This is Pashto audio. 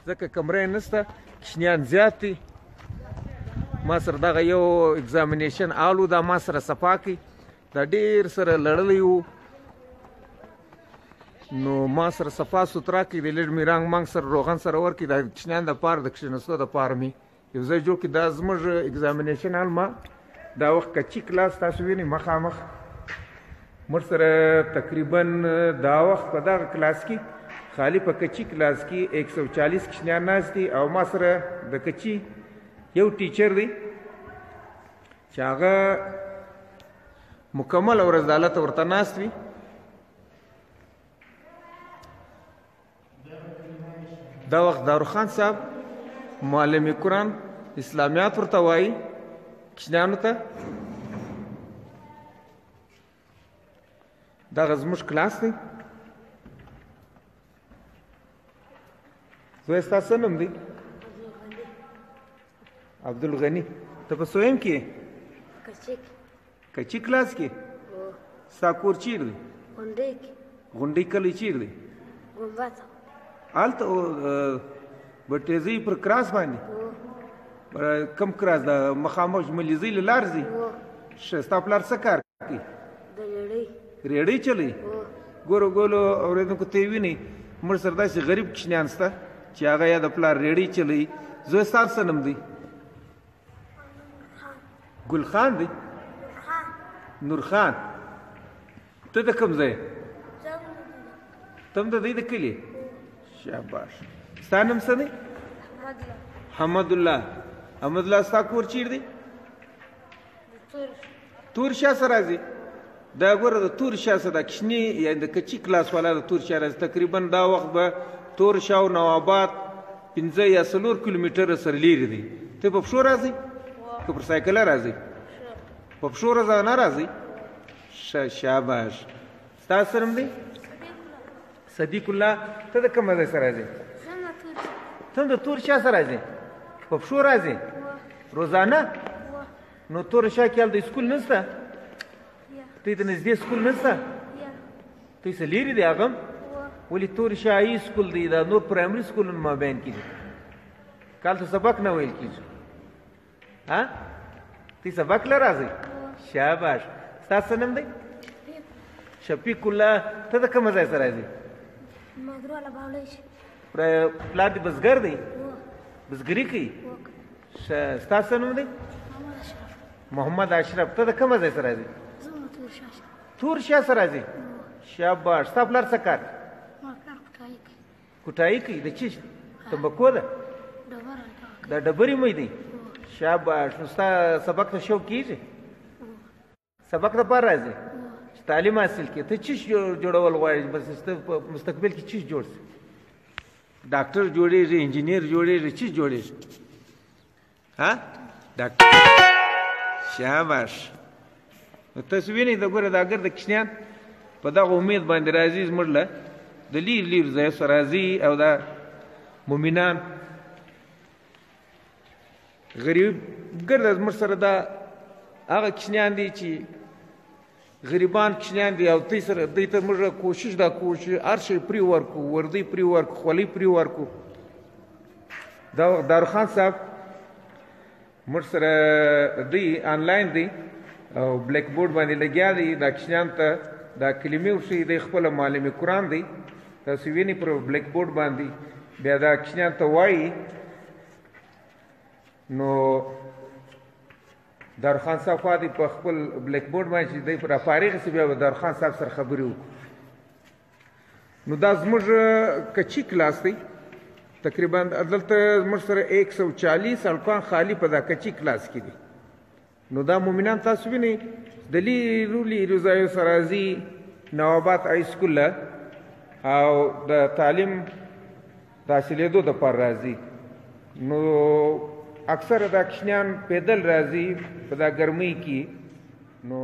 ځکه کمره یې نشته، کوچنیان زیات دي. ما سره دغه یو اگزامینیشن آل و، دا ما سره صفا کوي، دا ډېر سره لړلی و، نو ما سره صفا سوترا کوي، د لږ مې رنګ منګ سره روغن سره ورکړي، د کوچنیان دپاره د کښېنستو دپاره مې یو ځای جوړ کړي. دا زموږ اگزامینیشن آل ما دا وخت کچي کلاس تاسو وینئ مخامخ موږ سره تقریبا دا وخت په دغه کلاس کې خالي په کچي کلاس کې 140 کوچنیان ناست دي، او ما سره د کچي یو ټیچر دی چې هغه مکمل ورځ د حالت ورته ناست وي. دا وخت داروخان صاحب معلم قرآن اسلامیات ورته وایي کوچنیانو ته. دغه زموږ کلاس دی. زوی ستا څه نوم دی؟ عبدالغني. ته په سویم کې یې؟ کچي کلاس کې؟ ستا کور چیر دی؟ غونډۍ کې. غونډۍ کلی چیر دی؟ ګمبد. هلته بټېزۍ پر کراس باندې؟ کم کراس د مخامخ ملیزۍ له لار ځي؟ ښه. ستا پلار څه کار کوي؟ د ریړۍ چلوي؟ ګورو ګولو اورېدونکو ته یې وینئ موږ سره داسې غریب کوچنیان شته چې هغه یا د پلار ریړۍ چلوي. زوی ستا څه نوم دی؟ ګل خان دی؟ نور خان. ته د کوم ځای؟ ته هم د دوی د کلي؟ شاباش. ستا نوم څه دی؟ حمدالله. حمدالله ستا کور چیر دی؟ تور شاه سره راځي؟ دا ګوره د تور شاه سره دا کوچني یعنې د کچي کلاس والا د تور شاه راځي. تقریبا دا وخت به تور شاه او نواباد 5 یا 4 کیلومتره سره لرې دی. ته په پښو راځې که پر سایکله راځې؟ په پښو نه راځې؟ ښه شاباش. ستا څه نوم دی؟ صدیق الله. ته د کوم ځای سره راځې؟ ته هم د تور شاه سره راځې؟ په پښو راځې روزانه؟ نو تور شاه کې هلته سکول نشته؟ ته ته نږدې سکول نشته؟ ته څه لرې دی هغه هم؟ ولې تور شاهي سکول دی، دا نور پرایمري سکولونه مابین کې دي، که هلته سبق نه ویل کېږي. ها ته سبق له راځئ؟ شاباش. ستا څه نوم دی؟ شفیق الله. ته د کومه ځای سره راځې؟ پلار دې بزګر دی؟ بزګري کوي؟ ښه. ستا څه نوم دی؟ محمد اشرف. ته د کومه ځای سره راځې؟ تور شاه سره راځې؟ شاباش. ستا پلار څه کار؟ کوټایي کوي. د چی تمبکو ده؟ دا ډبرې مې دی؟ شاباش. نو ستا سبق ته شوق کېږي؟ سبق دپاره راځې چې تعلیم حاصل کړې؟ ته چی جوړول غواړې؟ بس ته په مستقبل کې چی جوړ شي؟ ډاکټر جوړېږي، انجینیر جوړېږي، چی جوړېږي؟ ها ډاکټر. شاباش. نو تاسو وینئ د ګوره دا ګرده کوچنیان په دغه امید باندې راځي زموږ له د لیر لیر ځایو څخه راځي، او دا مومنان غریب ګرده زموږ سره دا هغه کوچنیان دي چې غریبان کوچنیان دي، او دوی سره دوی ته موږ کوشش دا کوو چې هر شی پرې ورکړو، وردۍ پرې ورکړو، خولۍ پرې ورکړو. دا داروخان صاحب موږ سره دوی آنلاین دی او بلیک بورډ باندې لګیا دی، دا کوچنیانو ته دا کلمې وښیي. دی خپله معلم قرآن دی، تاسو وینئ پر بلیک بورډ باندې، بیا دا کوچنیانو ته وایي. نو داروخان صاحب خوا دی په خپل بلیک بورډ باندې چې دی پر فارغ شي، بیا به داروخان صاحب سره خبرې وکړو. نو دا زموږ کچي کلاس دی. تقریبا دلته زموږ سره 140 هلکان خالي په دا کچي کلاس کې دي. نو دا مومنان تاسو وینئ د لیرو لیرو ځایو سره راځي نواباد های سکول له، او د تعلیم د حاصلېدو دپاره راځي. نو اکثره دا کوچنیان پیدل راځي په دا ګرمۍ کې. نو